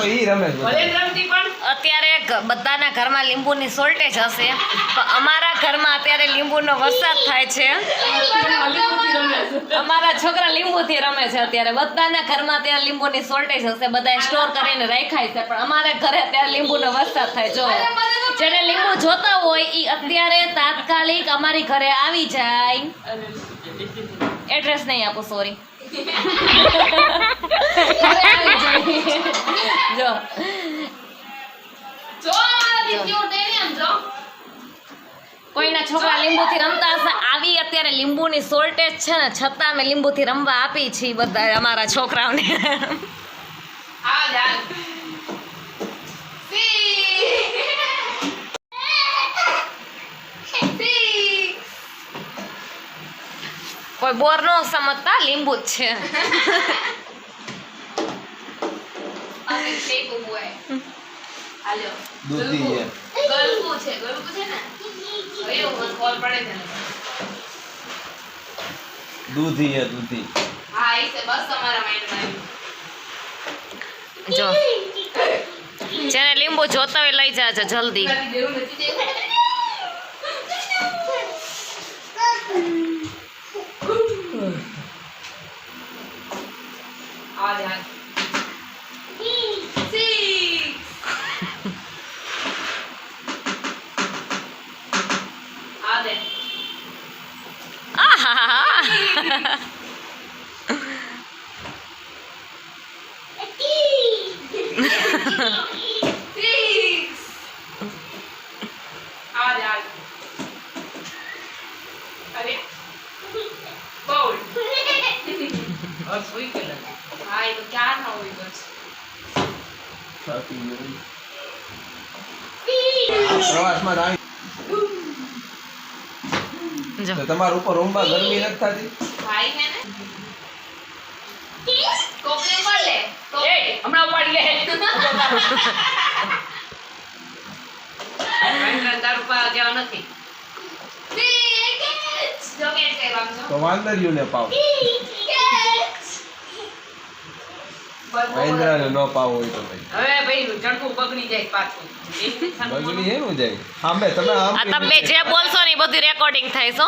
તો ઈ રમે છે ભલે રમતી પણ અત્યારે બધાના ઘરમાં લીંબુની શોર્ટેજ હશે, પણ અમારા ઘરમાં અત્યારે લીંબુનો વરસાદ થાય છે. અમારા છોકરા લીંબુથી રમે છે અત્યારે. બધાના ઘરમાં અત્યારે લીંબુની શોર્ટેજ હશે, બધા સ્ટોર કરીને રાખ્યા છે, પણ અમારા ઘરે અત્યારે લીંબુનો વરસાદ થાય. જો જેને લીંબુ જોતા હોય ઈ અત્યારે તાત્કાલિક અમારી ઘરે આવી જાય. એડ્રેસ નહીં આપો, સોરી. જો કોઈના છોકરા લીંબુથી રમતા હશે, આવી અત્યારે લીંબુની શોર્ટેજ છે ને, છતાં અમે લીંબુથી રમવા આપી છીએ બધા અમારા છોકરાઓને. કોઈ બોર નો સમજતા, લીંબુ જ છે. દૂધી છે. ગળકું છે ને હવે મને કોલ પડે છે ને. દૂધી છે, દૂધી. હા એ છે, બસ તમારા માઇન્ડમાં જો જેને લીંબુ જોતા હોય લઈ જાજો જલ્દી. જરૂર નથી આ યાર પ્રવાસમાં આવી તો તમારા ઉપર રૂમમાં ગરમી નથી થતી? ભાઈ હે ને કોપરે પર લે એ હમણાં ઉપાડી લે ભાઈ તારું પા જેવા નથી જોકેટ છે રામજો તો વાંદરિયું ને પાવ. મહેન્દ્રાને ન પાવ હોય તો ભાઈ હવે ભાઈ ચણકું બગડી જાય પાછું બગડી એનું જાય. સાંભળે તમે આમ આ તમે જે બોલશો ને એ બધું રેકોર્ડિંગ થાય છે.